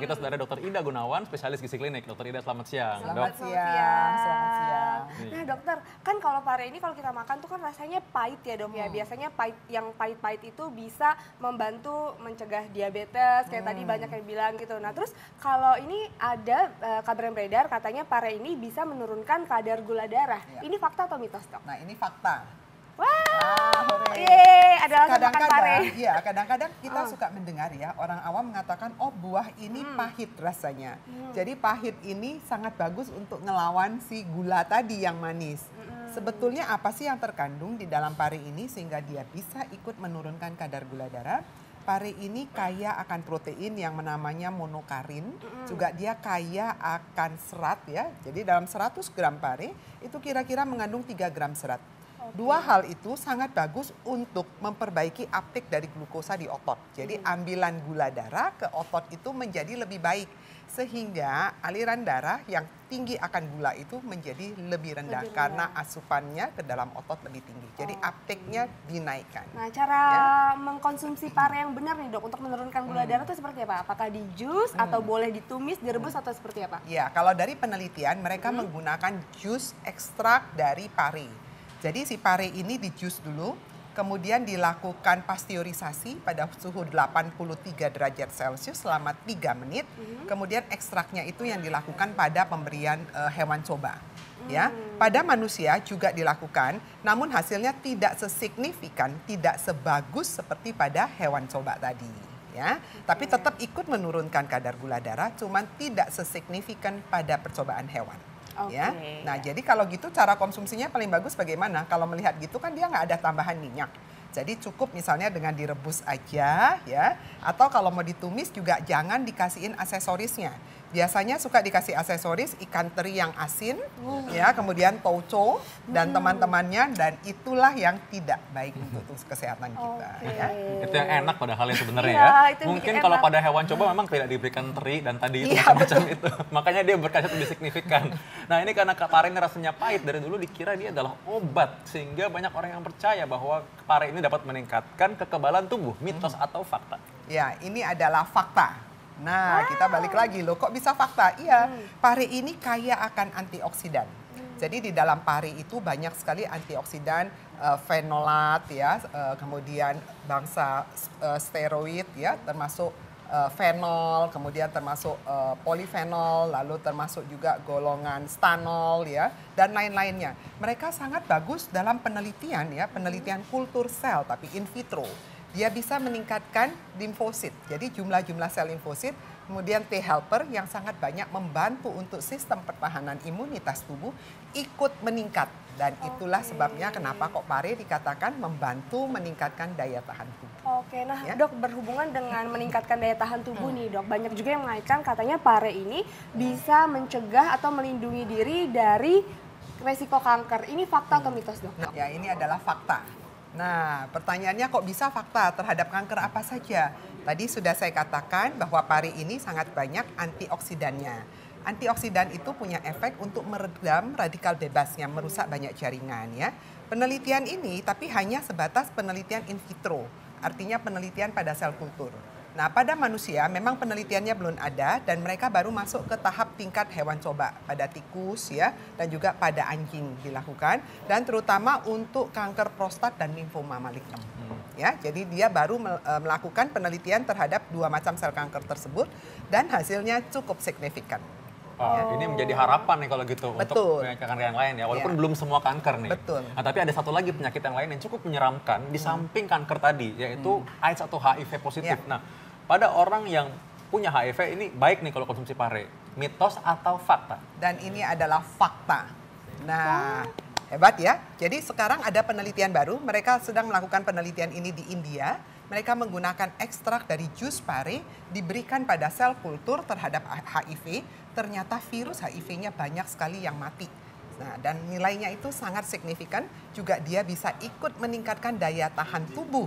kita sudah ada Dr. Ida Gunawan, spesialis gizi klinik. Dr. Ida, selamat siang. Selamat Dok. siang, selamat siang. Nah dokter, kan kalau pare ini kalau kita makan tuh kan rasanya pahit ya dok ya. Biasanya pahit, yang pahit-pahit itu bisa membantu mencegah diabetes, kayak tadi banyak yang bilang gitu. Nah terus kalau ini ada kabar yang beredar katanya pare ini bisa menurunkan kadar gula darah. Ya. Ini fakta atau mitos dok? Nah ini fakta. Wah, hore. adalah makan pare. Kadang-kadang, ya kadang-kadang kita suka mendengar ya orang awam mengatakan, oh buah ini pahit rasanya. Jadi pahit ini sangat bagus untuk ngelawan si gula tadi yang manis. Sebetulnya apa sih yang terkandung di dalam pare ini sehingga dia bisa ikut menurunkan kadar gula darah? Pare ini kaya akan protein yang namanya monokarin, juga dia kaya akan serat ya. Jadi dalam 100 gram pare itu kira-kira mengandung 3 gram serat. Dua hal itu sangat bagus untuk memperbaiki uptake dari glukosa di otot. Jadi ambilan gula darah ke otot itu menjadi lebih baik. Sehingga aliran darah yang tinggi akan gula itu menjadi lebih rendah. Karena asupannya ke dalam otot lebih tinggi. Jadi uptake-nya dinaikkan. Nah cara mengkonsumsi pare yang benar nih dok untuk menurunkan gula darah itu seperti apa? Apakah di jus atau boleh ditumis, direbus atau seperti apa? Ya, kalau dari penelitian mereka menggunakan jus ekstrak dari pare. Jadi si pare ini di jus dulu, kemudian dilakukan pasteurisasi pada suhu 83 derajat Celcius selama 3 menit. Kemudian ekstraknya itu yang dilakukan pada pemberian hewan coba. Ya, pada manusia juga dilakukan, namun hasilnya tidak sesignifikan, tidak sebagus seperti pada hewan coba tadi. Ya, tapi tetap ikut menurunkan kadar gula darah, cuman tidak sesignifikan pada percobaan hewan. Ya, nah jadi kalau gitu cara konsumsinya paling bagus bagaimana? Kalau melihat gitu kan dia nggak ada tambahan minyak. Jadi cukup misalnya dengan direbus aja ya. Atau kalau mau ditumis juga jangan dikasihin aksesorisnya. Biasanya suka dikasih aksesoris ikan teri yang asin, ya, kemudian tauco dan teman-temannya, dan itulah yang tidak baik untuk kesehatan kita. Ya. Itu yang enak padahal ya sebenarnya Iya, ya. itu Mungkin bikin kalau enak. pada hewan coba memang tidak diberikan teri dan tadi itu Iya, macam-macam itu. Makanya dia berkhasiat lebih signifikan. Nah ini karena pare ini rasanya pahit, dari dulu dikira dia adalah obat. Sehingga banyak orang yang percaya bahwa pare ini dapat meningkatkan kekebalan tubuh. Mitos atau fakta? Ya, ini adalah fakta. Nah, kita balik lagi loh, kok bisa fakta? Iya, pare ini kaya akan antioksidan. Jadi di dalam pare itu banyak sekali antioksidan, fenolat ya, kemudian bangsa steroid ya, termasuk fenol, kemudian termasuk polifenol, lalu termasuk juga golongan stanol ya, dan lain-lainnya. Mereka sangat bagus dalam penelitian ya, penelitian kultur sel tapi in vitro. Dia bisa meningkatkan limfosit, jadi jumlah-jumlah sel limfosit, kemudian T helper yang sangat banyak membantu untuk sistem pertahanan imunitas tubuh ikut meningkat. Dan itulah sebabnya kenapa kok pare dikatakan membantu meningkatkan daya tahan tubuh. Oke, nah Ya. dok berhubungan dengan meningkatkan daya tahan tubuh nih dok, banyak juga yang mengaitkan katanya pare ini bisa mencegah atau melindungi diri dari resiko kanker. Ini fakta atau mitos dok? Nah, ya ini adalah fakta. Nah, pertanyaannya kok bisa fakta terhadap kanker apa saja? Tadi sudah saya katakan bahwa pare ini sangat banyak antioksidannya. Antioksidan itu punya efek untuk meredam radikal bebas yang merusak banyak jaringan ya. Penelitian ini tapi hanya sebatas penelitian in vitro, artinya penelitian pada sel kultur. Nah, pada manusia memang penelitiannya belum ada dan mereka baru masuk ke tahap tingkat hewan coba pada tikus ya, dan juga pada anjing dilakukan, dan terutama untuk kanker prostat dan limfoma malignem. Ya, jadi dia baru melakukan penelitian terhadap 2 macam sel kanker tersebut dan hasilnya cukup signifikan. Oh, ini menjadi harapan nih kalau gitu untuk Betul. kanker yang lain ya, walaupun Ya. belum semua kanker nih. Betul. Nah, tapi ada satu lagi penyakit yang lain yang cukup menyeramkan di samping kanker tadi, yaitu AIDS atau HIV positif. Ya. Nah, pada orang yang punya HIV ini baik nih kalau konsumsi pare, mitos atau fakta? Dan ini adalah fakta. Nah, hebat ya. Jadi sekarang ada penelitian baru, mereka sedang melakukan penelitian ini di India. Mereka menggunakan ekstrak dari jus pare diberikan pada sel kultur terhadap HIV. Ternyata virus HIV-nya banyak sekali yang mati. Nah, dan nilainya itu sangat signifikan. Juga dia bisa ikut meningkatkan daya tahan tubuh.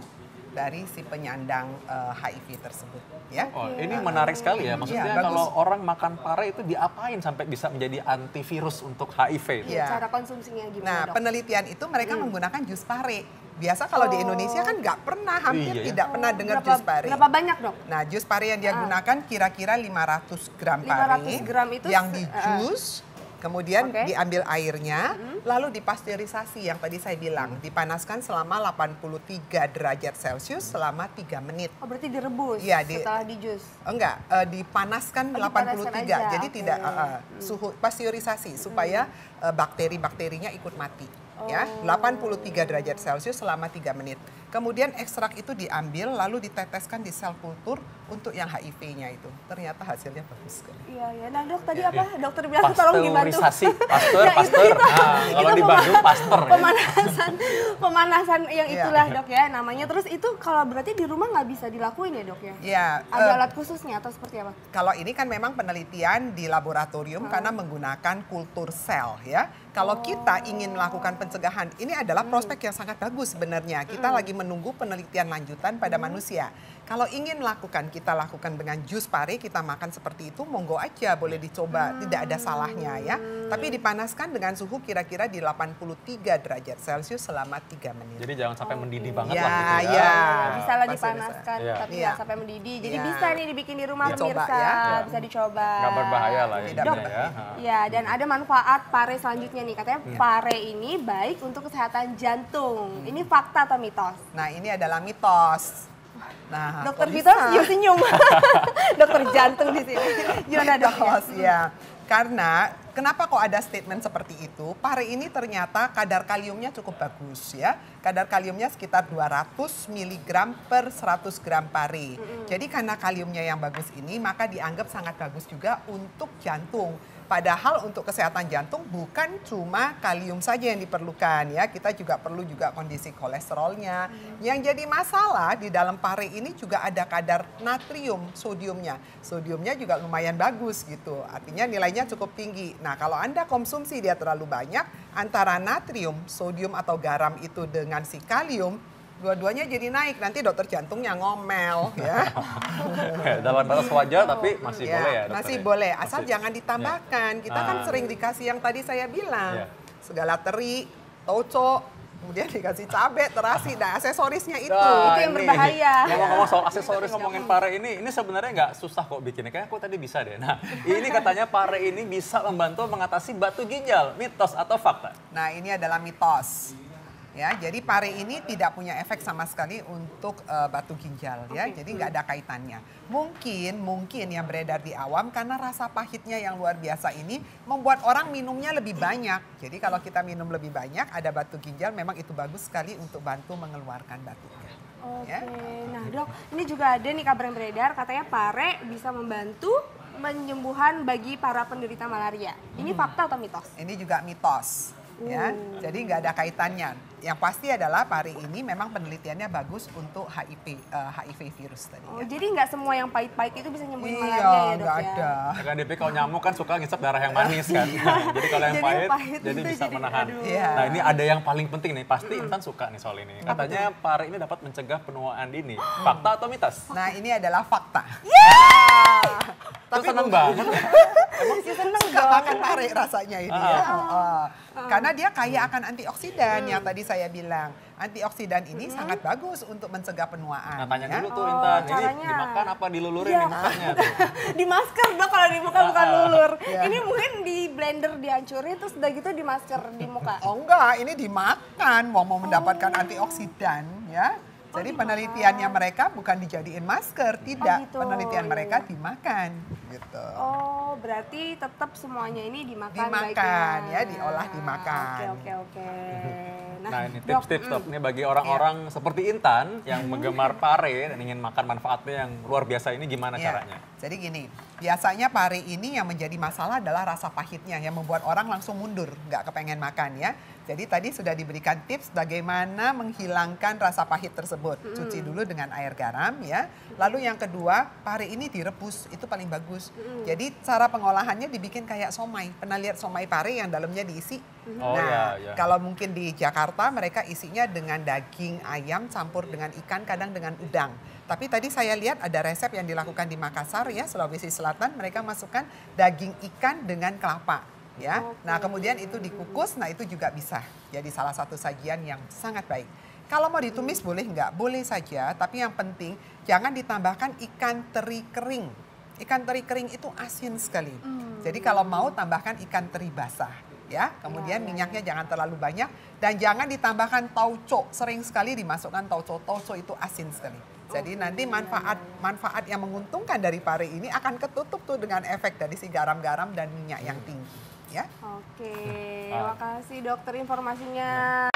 dari si penyandang HIV tersebut. Ya. Oh, ini menarik sekali ya. Maksudnya Iya, bagus. kalau orang makan pare itu diapain sampai bisa menjadi antivirus untuk HIV itu? Iya. Cara konsumsinya gimana, Nah, Dok? penelitian itu mereka menggunakan jus pare. Biasa kalau di Indonesia kan nggak pernah, hampir Iya ya. tidak pernah dengar Berapa- jus pare. Berapa banyak, Dok? Nah, jus pare yang dia gunakan kira-kira 500 gram pare 500 gram itu yang di jus, kemudian Oke. diambil airnya, lalu dipasteurisasi yang tadi saya bilang, dipanaskan selama 83 derajat Celcius selama 3 menit. Oh, berarti direbus Iya, setelah di jus. Enggak, dipanaskan Oh, dipanaskan 83, aja, jadi oke. tidak suhu pasteurisasi supaya bakteri-bakterinya ikut mati. Ya, 83 derajat Celcius selama 3 menit. Kemudian ekstrak itu diambil lalu diteteskan di sel kultur untuk yang HIV-nya itu. Ternyata hasilnya bagus sekali. Iya, ya. Nah, Dok, tadi Iya, apa? iya. Dokter bilang tolong dibantu. Pasteurisasi, pasteur, Ya, itu- pasteur. itu- Nah, kalau itu di Bandung pasteur ya. Pemanasan yang Iya. itulah, Dok, ya namanya. Terus itu kalau berarti di rumah nggak bisa dilakuin ya, Dok, ya? Ya, Ada alat khususnya atau seperti apa? kalau ini kan memang penelitian di laboratorium karena menggunakan kultur sel ya. Kalau kita ingin melakukan pencegahan, ini adalah prospek yang sangat bagus sebenarnya. Kita lagi menunggu penelitian lanjutan pada manusia. Kalau ingin lakukan, kita lakukan dengan jus pare, kita makan seperti itu, monggo aja boleh dicoba, tidak ada salahnya ya. Tapi dipanaskan dengan suhu kira-kira di 83 derajat Celcius selama 3 menit. Jadi jangan sampai mendidih banget Ya, lah gitu ya. ya. Bisa lah pasti dipanaskan, bisa. tapi Iya. nggak sampai mendidih. Jadi Iya. bisa nih dibikin di rumah, Dicoba pemirsa. ya. Iya. Bisa dicoba. Nggak berbahaya lah ya. Tidak intinya berbahaya. ya. Iya, dan ada manfaat pare selanjutnya nih. Katanya pare ini baik untuk kesehatan jantung. Ini fakta atau mitos? Nah, ini adalah mitos. Nah, Dokter kok Vito bisa? senyum-senyum. Dokter jantung di sini. Gimana, Dok? Mitos, ya. Karena kenapa kok ada statement seperti itu? Pare ini ternyata kadar kaliumnya cukup bagus ya. Kadar kaliumnya sekitar 200 mg per 100 gram pare. Jadi karena kaliumnya yang bagus ini maka dianggap sangat bagus juga untuk jantung. Padahal untuk kesehatan jantung bukan cuma kalium saja yang diperlukan ya. Kita juga perlu juga kondisi kolesterolnya. Yang jadi masalah di dalam pare ini juga ada kadar natrium, sodiumnya. Sodiumnya juga lumayan bagus gitu. Artinya nilainya cukup tinggi. Nah, kalau Anda konsumsi dia terlalu banyak antara natrium, sodium atau garam itu dengan si kalium, dua-duanya jadi naik. Nanti dokter jantungnya ngomel ya. Ya, dalam batas wajar tapi masih Ya, boleh ya dokter? masih ya? boleh, asal Masih. jangan ditambahkan. Kita kan Ah. sering dikasih yang tadi saya bilang. Iya. Segala teri, toco, kemudian dikasih cabai, terasi, dan aksesorisnya itu. Itu yang berbahaya. Ngomong-ngomong soal aksesoris, ngomongin pare ini sebenarnya nggak susah kok bikinnya. Kayaknya aku tadi bisa deh. Nah, ini katanya pare ini bisa membantu mengatasi batu ginjal. Mitos atau fakta? Nah, ini adalah mitos. Ya, jadi pare ini tidak punya efek sama sekali untuk batu ginjal ya. Jadi nggak ada kaitannya. Mungkin yang beredar di awam karena rasa pahitnya yang luar biasa ini membuat orang minumnya lebih banyak. Jadi kalau kita minum lebih banyak ada batu ginjal memang itu bagus sekali untuk bantu mengeluarkan batunya. Oke, Ya. nah Dok, ini juga ada nih kabar yang beredar katanya pare bisa membantu penyembuhan bagi para penderita malaria. Ini fakta atau mitos? Ini juga mitos. Ya, jadi nggak ada kaitannya. Yang pasti adalah pare ini memang penelitiannya bagus untuk HIV virus tadi. Oh, Ya. jadi nggak semua yang pahit-pahit itu bisa nyembuhin malaria ya, Iya, Dok nggak ya? ada. Ya kan DP kalau nyamuk kan suka ngisap darah yang manis kan. Jadi kalau yang Jadi yang pahit, pahit jadi itu bisa jadi, menahan. aduh. Iya. Nah ini ada yang paling penting nih, pasti Intan suka nih soal ini. Katanya pare ini dapat mencegah penuaan dini. Fakta atau mitos? Nah, ini adalah fakta. Tapi seneng banget. Emang sih seneng Suka dong. makan pare rasanya ini ya. Karena dia kaya akan antioksidan yang tadi saya bilang. Antioksidan ini sangat bagus untuk mencegah penuaan. Nah tanya ya. dulu tuh Intan, ini caranya. dimakan apa dilulurin Iya. nih makannya tuh? Di masker Dok kalau di muka bukan lulur. Iya. Ini mungkin di blender dihancurin terus udah gitu di masker di muka. Oh enggak, ini dimakan mau mendapatkan antioksidan ya. Jadi penelitiannya mereka bukan dijadiin masker, tidak. gitu. Penelitian Iya, mereka iya. dimakan gitu. Oh, berarti tetap semuanya ini dimakan Dimakan, baiknya. ya, diolah dimakan. Oke. Nah ini Dok, tips-tips Dok, ini bagi orang-orang seperti Intan yang menggemar pare dan ingin makan manfaatnya yang luar biasa ini gimana Ya, caranya? jadi gini, biasanya pare ini yang menjadi masalah adalah rasa pahitnya yang membuat orang langsung mundur, nggak kepengen makan ya. Jadi tadi sudah diberikan tips bagaimana menghilangkan rasa pahit tersebut. Cuci dulu dengan air garam ya. Lalu yang kedua, pare ini direbus, itu paling bagus. Jadi cara cara pengolahannya dibikin kayak somai. Pernah lihat somai pare yang dalamnya diisi? Oh, Nah, iya. kalau mungkin di Jakarta mereka isinya dengan daging ayam campur dengan ikan, kadang dengan udang. Tapi tadi saya lihat ada resep yang dilakukan di Makassar ya, Sulawesi Selatan, mereka masukkan daging ikan dengan kelapa. Ya, nah kemudian itu dikukus, nah itu juga bisa jadi salah satu sajian yang sangat baik. Kalau mau ditumis boleh nggak? Boleh saja, tapi yang penting jangan ditambahkan ikan teri kering. Ikan teri kering itu asin sekali. Jadi kalau mau tambahkan ikan teri basah. Ya, kemudian minyaknya jangan terlalu banyak dan jangan ditambahkan tauco. Sering sekali dimasukkan tauco. Tauco itu asin sekali. Jadi nanti manfaat yang menguntungkan dari pare ini akan ketutup tuh dengan efek dari si garam-garam dan minyak yang tinggi. Ya. Oke, makasih dokter informasinya.